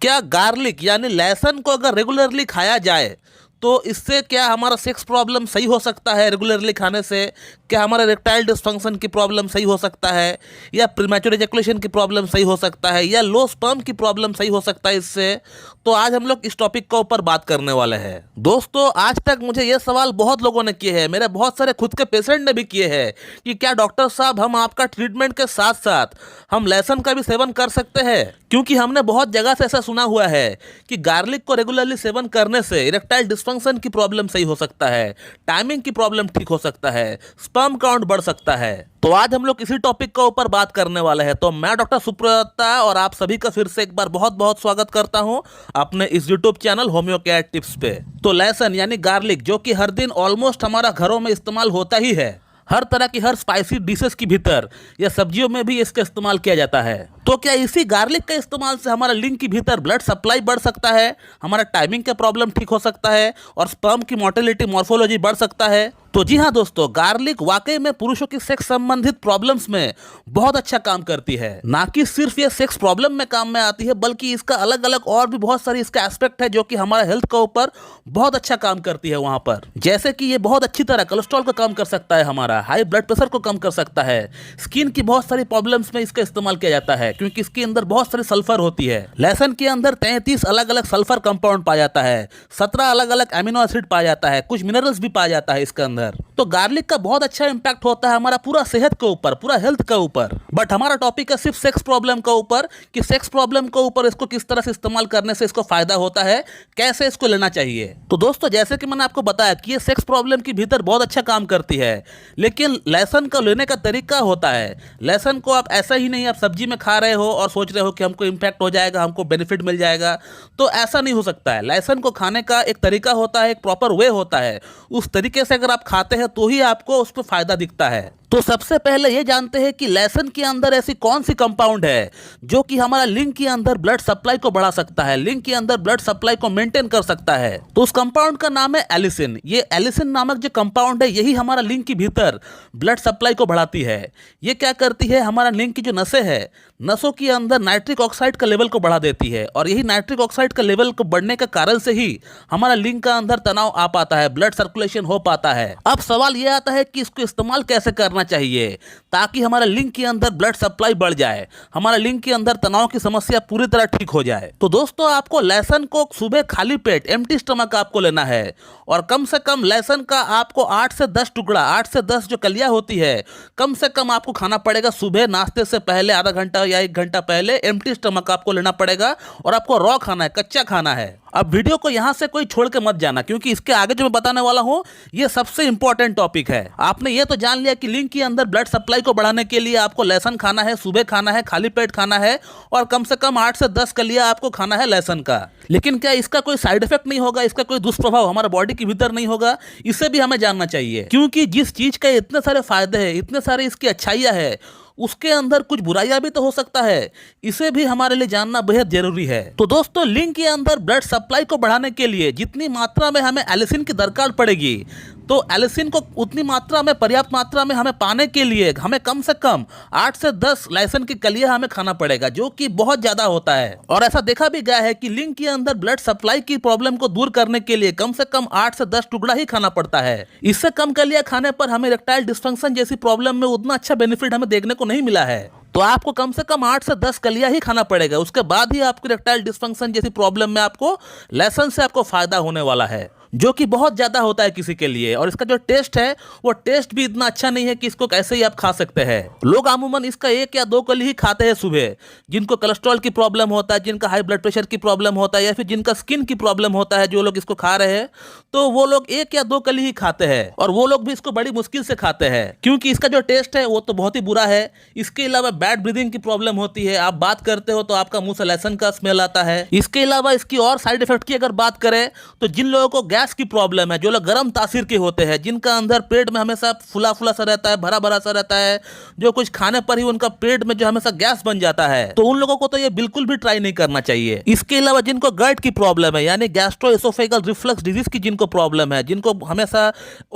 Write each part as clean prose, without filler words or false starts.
क्या गार्लिक यानी लहसुन को अगर रेगुलरली खाया जाए तो इससे क्या हमारा सेक्स प्रॉब्लम सही हो सकता है? रेगुलरली खाने से क्या हमारा इरेक्टाइल डिस्फंक्शन की प्रॉब्लम सही हो सकता है, या प्रीमैच्योर इजैकुलेशन की प्रॉब्लम सही हो सकता है, या लो स्पर्म की प्रॉब्लम सही हो सकता है इससे? तो आज हम लोग इस टॉपिक के ऊपर बात करने वाले हैं। दोस्तों, आज तक मुझे ये सवाल बहुत लोगों ने किए हैं, मेरे बहुत सारे खुद के पेशेंट ने भी किए हैं कि क्या डॉक्टर साहब हम आपका ट्रीटमेंट के साथ साथ हम लहसुन का भी सेवन कर सकते हैं? क्योंकि हमने बहुत जगह से ऐसा सुना हुआ है कि गार्लिक को रेगुलरली सेवन करने से इरेक्टाइल डिस्फंक्शन की प्रॉब्लम सही हो सकता है, टाइमिंग की प्रॉब्लम ठीक हो सकता है, स्पर्म काउंट बढ़ सकता है। तो आज हम लोग इसी टॉपिक के ऊपर बात करने वाले हैं। तो मैं डॉक्टर सुप्रता और आप सभी का फिर से एक बार बहुत बहुत स्वागत करता हूं अपने इस YouTube channel homeo care tips पे। तो लहसुन यानी गार्लिक जो कि हर दिन ऑलमोस्ट हमारा घरों में इस्तेमाल होता ही है, हर तरह की हर स्पाइसी डिशेस की भीतर या सब्जियों में भी इसका इस्तेमाल किया जाता है। तो क्या इसी गार्लिक के इस्तेमाल से हमारा लिंग के भीतर ब्लड सप्लाई बढ़ सकता है, हमारा टाइमिंग का प्रॉब्लम ठीक हो सकता है और स्पर्म की मोटिलिटी मॉर्फोलॉजी बढ़ सकता है? तो जी हाँ दोस्तों, गार्लिक वाकई में पुरुषों की सेक्स संबंधित प्रॉब्लम्स में बहुत अच्छा काम करती है। ना कि सिर्फ ये सेक्स प्रॉब्लम में काम में आती है, बल्कि इसका अलग अलग और भी बहुत सारी इसका एस्पेक्ट है जो कि हमारा हेल्थ के ऊपर बहुत अच्छा काम करती है वहां पर। जैसे कि ये बहुत अच्छी तरह कोलेस्ट्रॉल को कम कर सकता है, हमारा हाई ब्लड प्रेशर को कम कर सकता है, स्किन की बहुत सारी प्रॉब्लम्स में इसका इस्तेमाल किया जाता है क्योंकि इसके अंदर बहुत सारी सल्फर होती है। लहसुन के अंदर 33 अलग अलग सल्फर कंपाउंड पाया जाता है, 17 अलग अलग एमिनो एसिड पाया जाता है, कुछ मिनरल्स भी पाया जाता है इसके अंदर। तो गार्लिक का बहुत अच्छा इंपैक्ट होता है हमारा पूरा सेहत के ऊपर, पूरा हेल्थ के ऊपर। बट हमारा टॉपिक है सिर्फ सेक्स प्रॉब्लम के ऊपर कि सेक्स प्रॉब्लम के ऊपर इसको किस तरह से इस्तेमाल करने से इसको फायदा होता है, कैसे इसको लेना चाहिए। तो दोस्तों, जैसे कि मैंने आपको बताया कि ये सेक्स प्रॉब्लम के भीतर बहुत अच्छा काम करती है, लेकिन लहसुन को लेने का तरीका होता है। लहसुन को आप ऐसा ही नहीं आप सब्जी में खा रहे हो और सोच रहे हो कि हमको इंपैक्ट हो जाएगा, हमको बेनिफिट मिल जाएगा, तो ऐसा नहीं हो सकता है। लहसुन को खाने का एक तरीका होता है, एक प्रॉपर वे होता है। उस तरीके से अगर आप खाते हैं तो ही आपको उस पर फायदा दिखता है। तो सबसे पहले ये जानते हैं कि लहसुन के अंदर ऐसी कौन सी कंपाउंड है जो कि हमारा लिंग के अंदर ब्लड सप्लाई को बढ़ा सकता है, लिंग के अंदर ब्लड सप्लाई को मेंटेन कर सकता है। तो उस कंपाउंड का नाम है एलिसिन। ये एलिसिन नामक जो कंपाउंड है, यही हमारा लिंग के भीतर ब्लड सप्लाई को बढ़ाती है। ये क्या करती है, हमारा लिंग की जो नसें है, नसों के अंदर नाइट्रिक ऑक्साइड का लेवल को बढ़ा देती है, और यही नाइट्रिक ऑक्साइड का लेवल को बढ़ने का कारण से ही हमारा लिंग का अंदर तनाव आ पाता है, ब्लड सर्कुलेशन हो पाता है। अब सवाल यह आता है कि इसको इस्तेमाल कैसे करना चाहिए ताकि हमारा लिंग के अंदर ब्लड सप्लाई बढ़ जाए, हमारा लिंग के अंदर तनाव की समस्या पूरी तरह ठीक हो जाए। तो दोस्तों, आपको लहसुन को सुबह खाली पेट एम्प्टी स्टमक आपको लेना है, और कम से कम लहसुन का आपको 8 से 10 टुकड़ा, 8 से 10 जो कलियां होती है, कम से कम आपको खाना पड़ेगा सुबह नाश्ते से पहले, आधा घंटा या 1 घंटा पहले एम्प्टी स्टमक आपको लेना पड़ेगा। और आपको रॉ खाना है, कच्चा खाना है। अब वीडियो को यहां से कोई छोड़ के मत जाना, क्योंकि इसके आगे जो मैं बताने वाला हूं ये सबसे इंपॉर्टेंट टॉपिक है। आपने ये तो जान लिया कि लिंग के अंदर ब्लड सप्लाई को बढ़ाने के लिए आपको लहसुन खाना है, सुबह खाना है, खाली पेट खाना है, और कम से कम 8 से 10 कलियां आपको खाना है लहसुन का। लेकिन क्या इसका कोई साइड इफेक्ट नहीं होगा, इसका कोई दुष्प्रभाव हमारे बॉडी के भीतर नहीं होगा? इसे भी हमें जानना चाहिए, क्योंकि जिस चीज के इतने सारे फायदे हैं, इतने सारे इसकी अच्छाइयां है, उसके अंदर कुछ बुराइयां भी तो हो सकता है। इसे भी हमारे लिए जानना बेहद जरूरी है। तो दोस्तों, लिंग के अंदर ब्लड सप्लाई को बढ़ाने के लिए जितनी मात्रा में हमें एलिसिन की दरकार पड़ेगी, तो एलिसिन को उतनी मात्रा में, पर्याप्त मात्रा में हमें पाने के लिए हमें कम से कम 8 से 10 लहसुन की कलियां हमें खाना पड़ेगा, जो कि बहुत ज्यादा होता है। और ऐसा देखा भी गया है कि लिंग के अंदर ब्लड सप्लाई की प्रॉब्लम को दूर करने के लिए कम से कम 8 से 10 टुकड़ा ही खाना पड़ता है। इससे कम कलियां खाने पर हमें इरेक्टाइल डिस्फंक्शन जैसी प्रॉब्लम में उतना अच्छा बेनिफिट हमें देखने को नहीं मिला है। तो आपको कम से कम 8 से 10 कलियां ही खाना पड़ेगा, उसके बाद ही आपको इरेक्टाइल डिस्फंक्शन जैसी प्रॉब्लम में आपको लहसुन से आपको फायदा होने वाला है, जो कि बहुत ज्यादा होता है किसी के लिए। और इसका जो टेस्ट है वो टेस्ट भी इतना अच्छा नहीं है कि इसको कैसे ही आप खा सकते हैं। लोग अमूमन इसका 1 या 2 कली ही खाते हैं सुबह, जिनको कोलेस्ट्रॉल की प्रॉब्लम होता है, जिनका हाई ब्लड प्रेशर की प्रॉब्लम होता है, या फिर जिनका स्किन की प्रॉब्लम होता है, जो लोग इसको खा रहे हैं, तो वो लोग 1 या 2 कली ही खाते हैं, और वो लोग भी इसको बड़ी मुश्किल से खाते हैं, क्योंकि इसका जो टेस्ट है वो तो बहुत ही बुरा है। इसके अलावा बैड ब्रीदिंग की प्रॉब्लम होती है, आप बात करते हो तो आपका मुंह से लहसुन का स्मेल आता है। इसके अलावा इसकी और साइड इफेक्ट की अगर बात करें तो जिन लोगों को गैस गैस की प्रॉब्लम है, जो लोग गर्म तासीर के होते हैं, जिनका अंदर पेट में हमेशा फुला फुला सा रहता है, भरा भरा सा रहता है, जो कुछ खाने पर ही उनका पेट में जो हमेशा गैस बन जाता है, तो उन लोगों को तो ये बिल्कुल भी ट्राई नहीं करना चाहिए। इसके अलावा जिनको गट की प्रॉब्लम है, यानी गैस्ट्रोएसोफेगल रिफ्लक्स डिजीज की जिनको प्रॉब्लम है, जिनको हमेशा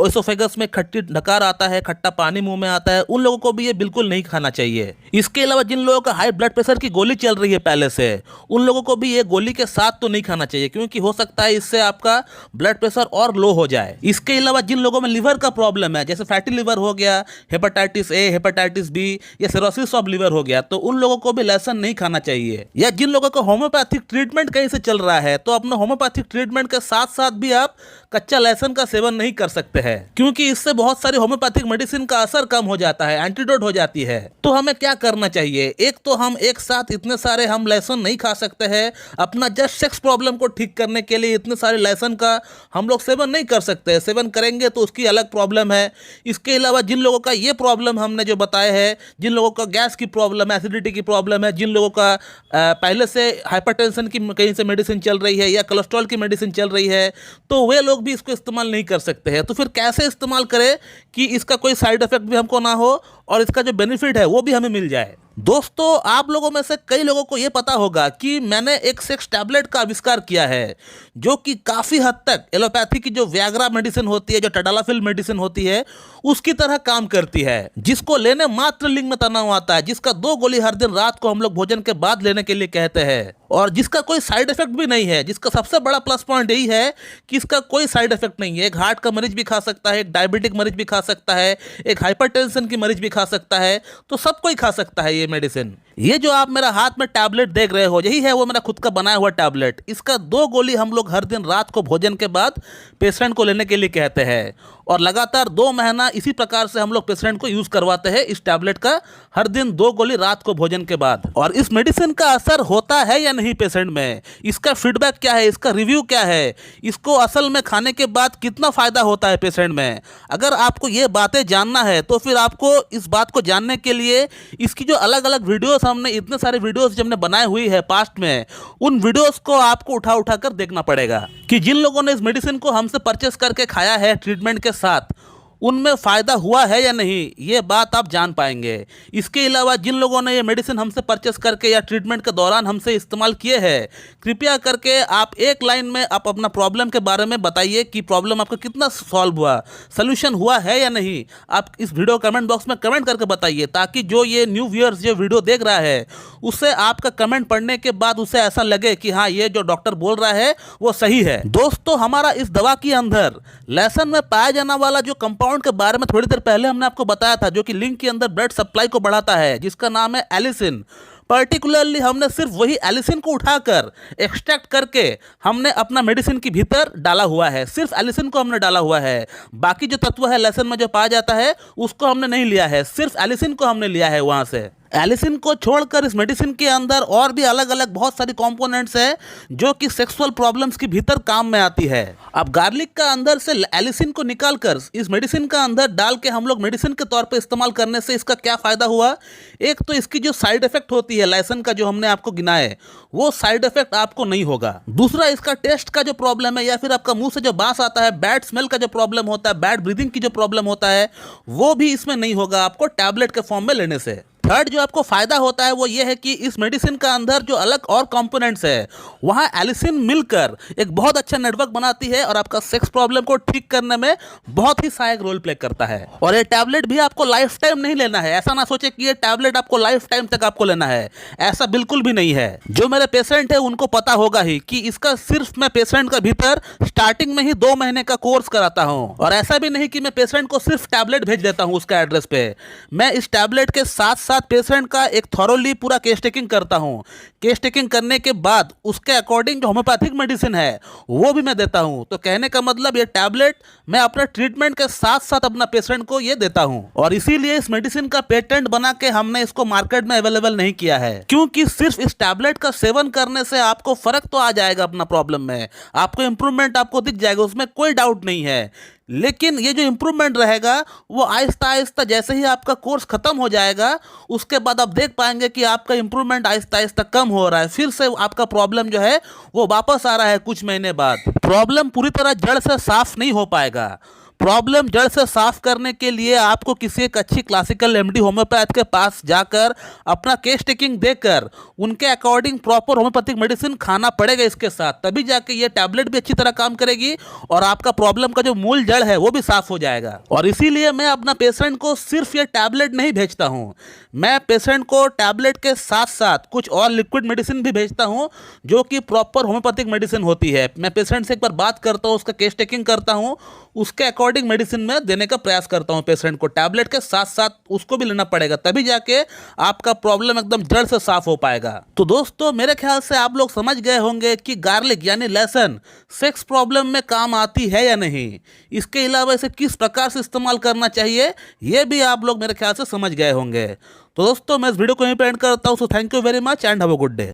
एसोफेगस में खट्टी ढकार आता है, खट्टा पानी मुंह में आता है, उन लोगों को भी ये बिल्कुल नहीं खाना चाहिए। इसके अलावा जिन लोगों का हाई ब्लड प्रेशर की गोली चल रही है पहले से, उन लोगों को भी ये गोली के साथ तो नहीं खाना चाहिए, क्योंकि हो सकता है इससे आपका ब्लड प्रेशर और लो हो जाए। इसके अलावा जिन लोगों में लिवर का प्रॉब्लम है, जैसे फैटी लिवर हो गया, हेपेटाइटिस ए, हेपेटाइटिस बी या सिरोसिस ऑफ लिवर हो गया, तो उन लोगों को भी लहसुन नहीं खाना चाहिए। या जिन लोगों का होम्योपैथिक ट्रीटमेंट कहीं से चल रहा है, तो अपने होम्योपैथिक ट्रीटमेंट के साथ साथ भी आप कच्चा लहसुन का सेवन नहीं कर सकते हैं, क्योंकि इससे बहुत सारी होम्योपैथिक मेडिसिन का असर कम हो जाता है, एंटीडोट हो जाती है। तो हमें क्या करना चाहिए? एक तो हम एक साथ इतने सारे हम लहसुन नहीं खा सकते हैं। अपना जस्ट सेक्स प्रॉब्लम को ठीक करने के लिए इतने सारे लहसुन का हम लोग सेवन नहीं कर सकते। सेवन करेंगे तो उसकी अलग प्रॉब्लम है। इसके अलावा जिन लोगों का ये प्रॉब्लम हमने जो बताया है, जिन लोगों का गैस की प्रॉब्लम है, एसिडिटी की प्रॉब्लम है, जिन लोगों का पहले से हाइपरटेंशन की कहीं से मेडिसिन चल रही है या कोलेस्ट्रॉल की मेडिसिन चल रही है, तो वे लोग भी इसको इस्तेमाल नहीं कर सकते हैं। तो फिर कैसे इस्तेमाल करें कि इसका कोई साइड इफेक्ट भी हमको ना हो और इसका जो बेनिफिट है वो भी हमें मिल जाए? दोस्तों, आप लोगों में से कई लोगों को यह पता होगा कि मैंने एक सेक्स टैबलेट का आविष्कार किया है, जो कि काफ़ी हद तक एलोपैथी की जो व्याग्रा मेडिसिन होती है, जो टडालाफिल मेडिसिन होती है, उसकी तरह काम करती है, जिसको लेने मात्र लिंग में तनाव आता है, जिसका 2 गोली हर दिन रात को हम लोग भोजन के बाद लेने के लिए कहते हैं, और जिसका कोई साइड इफेक्ट भी नहीं है। जिसका सबसे बड़ा प्लस पॉइंट यही है कि इसका कोई साइड इफेक्ट नहीं है। एक हार्ट का मरीज भी खा सकता है, एक डायबिटिक मरीज भी खा सकता है, एक हाइपरटेंशन की मरीज भी खा सकता है, तो सब कोई खा सकता है ये मेडिसिन। ये जो आप मेरा हाथ में टैबलेट देख रहे हो, यही है वो मेरा खुद का बनाया हुआ टैबलेट। इसका 2 गोली हम लोग हर दिन रात को भोजन के बाद पेशेंट को लेने के लिए कहते हैं, और लगातार 2 महीना इसी प्रकार से हम लोग पेशेंट को यूज करवाते हैं इस टैबलेट का, हर दिन 2 गोली रात को भोजन के बाद। और इस मेडिसिन का असर होता है या नहीं पेशेंट में, इसका फीडबैक क्या है, इसका रिव्यू क्या है, इसको असल में खाने के बाद कितना फायदा होता है पेशेंट में, अगर आपको ये बातें जानना है तो फिर आपको इस बात को जानने के लिए इसकी जो अलग अलग वीडियोस, हमने इतने सारे वीडियोस जो हमने बनाए हुई है पास्ट में, उन वीडियोस को आपको उठा उठा कर देखना पड़ेगा कि जिन लोगों ने इस मेडिसिन को हमसे परचेस करके खाया है ट्रीटमेंट के साथ, उनमें फ़ायदा हुआ है या नहीं, ये बात आप जान पाएंगे। इसके अलावा जिन लोगों ने ये मेडिसिन हमसे परचेस करके या ट्रीटमेंट के दौरान हमसे इस्तेमाल किए हैं, कृपया करके आप एक लाइन में आप अपना प्रॉब्लम के बारे में बताइए कि प्रॉब्लम आपका कितना सॉल्व हुआ, सोल्यूशन हुआ है या नहीं। आप इस वीडियो कमेंट बॉक्स में कमेंट करके बताइए, ताकि जो ये न्यू व्यूअर्स जो वीडियो देख रहा है, उससे आपका कमेंट पढ़ने के बाद उसे ऐसा लगे कि हाँ, ये जो डॉक्टर बोल रहा है वो सही है। दोस्तों, हमारा इस दवा के अंदर लहसुन में पाया जाने वाला जो कंपाउंड के बारे में थोड़ी देर पहले हमने आपको बताया था, जो कि लिंग के अंदर ब्लड सप्लाई को बढ़ाता है, जिसका नाम है एलिसिन। पर्टिकुलरली हमने सिर्फ वही एलिसिन को उठाकर एक्सट्रैक्ट करके हमने अपना मेडिसिन के भीतर डाला हुआ है। सिर्फ एलिसिन को हमने डाला हुआ है, बाकी जो तत्व है लहसुन में जो पाया जाता है उसको हमने नहीं लिया है, सिर्फ एलिसिन को हमने लिया है वहां से। एलिसिन को छोड़कर इस मेडिसिन के अंदर और भी अलग अलग बहुत सारी कंपोनेंट्स हैं, जो कि सेक्सुअल प्रॉब्लम्स के भीतर काम में आती है। अब गार्लिक का अंदर से एलिसिन को निकालकर इस मेडिसिन का अंदर डाल के हम लोग मेडिसिन के तौर पे इस्तेमाल करने से इसका क्या फ़ायदा हुआ? एक तो इसकी जो साइड इफेक्ट होती है लहसुन का, जो हमने आपको गिनाए, वो साइड इफेक्ट आपको नहीं होगा। दूसरा, इसका टेस्ट का जो प्रॉब्लम है, या फिर आपका मुंह से जो बास आता है, बैड स्मेल का जो प्रॉब्लम होता है, बैड ब्रीदिंग की जो प्रॉब्लम होता है, वो भी इसमें नहीं होगा आपको टैबलेट के फॉर्म में लेने से। थर्ड जो आपको फायदा होता है वो ये है कि इस मेडिसिन का अंदर जो अलग और कंपोनेंट्स है, वहाँ एलिसिन मिलकर एक बहुत अच्छा नेटवर्क बनाती है और आपका सेक्स प्रॉब्लम को ठीक करने में बहुत ही सहायक रोल प्ले करता है। और ये टैबलेट भी आपको लाइफ टाइम नहीं लेना है। ऐसा ना सोचे कि ये टैबलेट आपको लाइफ टाइम तक आपको लेना है, ऐसा बिल्कुल भी नहीं है। जो मेरे पेशेंट है उनको पता होगा ही कि इसका सिर्फ मैं पेशेंट का भीतर स्टार्टिंग में ही 2 महीने का कोर्स कराता हूँ। और ऐसा भी नहीं कि मैं पेशेंट को सिर्फ टैबलेट भेज देता हूँ उसका एड्रेस पे। मैं इस टैबलेट के साथ साथ पेशेंट का एक थॉरोली पूरा केस टेकिंग करता हूं। केस टेकिंग करने के बाद उसके अकॉर्डिंग जो होम्योपैथिक मेडिसिन है वो भी मैं देता हूं। तो कहने का मतलब ये टैबलेट मैं अपने ट्रीटमेंट के साथ साथ अपना पेशेंट को ये देता हूं। और इसीलिए इस मेडिसिन का पेटेंट बना के हमने इसको मार्केट में अवेलेबल नहीं किया है, क्योंकि सिर्फ इस टैबलेट का सेवन करने से आपको फर्क तो आ जाएगा अपना प्रॉब्लम में, आपको इंप्रूवमेंट आपको दिख जाएगा, उसमें कोई डाउट नहीं है। लेकिन ये जो इम्प्रूवमेंट रहेगा वो आहिस्ता आहिस्ता जैसे ही आपका कोर्स खत्म हो जाएगा उसके बाद आप देख पाएंगे कि आपका इम्प्रूवमेंट आहिस्ता आहिस्ता कम हो रहा है, फिर से आपका प्रॉब्लम जो है वो वापस आ रहा है कुछ महीने बाद। प्रॉब्लम पूरी तरह जड़ से साफ नहीं हो पाएगा। प्रॉब्लम जड़ से साफ करने के लिए आपको किसी एक अच्छी क्लासिकल एमडी होम्योपैथ के पास जाकर अपना केस टेकिंग देकर उनके अकॉर्डिंग प्रॉपर होम्योपैथिक मेडिसिन खाना पड़ेगा इसके साथ, तभी जाके ये टैबलेट भी अच्छी तरह काम करेगी और आपका प्रॉब्लम का जो मूल जड़ है वो भी साफ हो जाएगा। और इसीलिए मैं अपना पेशेंट को सिर्फ ये टैबलेट नहीं भेजता हूँ, मैं पेशेंट को टैबलेट के साथ साथ कुछ और लिक्विड मेडिसिन भी भेजता हूँ जो कि प्रॉपर होम्योपैथिक मेडिसिन होती है। मैं पेशेंट से एक बार बात करता हूँ, उसका केस टेकिंग करता हूँ, उसके अकॉर्डिंग मेडिसिन में देने का प्रयास करता हूँ पेशेंट को। टैबलेट के साथ साथ उसको भी लेना पड़ेगा, तभी जाके आपका प्रॉब्लम एकदम जड़ से साफ हो पाएगा। तो दोस्तों मेरे ख्याल से आप लोग समझ गए होंगे कि गार्लिक यानी लहसुन सेक्स प्रॉब्लम में काम आती है या नहीं, इसके अलावा इसे किस प्रकार से इस्तेमाल करना चाहिए ये भी आप लोग मेरे ख्याल से समझ गए होंगे। तो दोस्तों मैं इस वीडियो को यहीं पे एंड करता हूँ। So thank you very much and have a good day.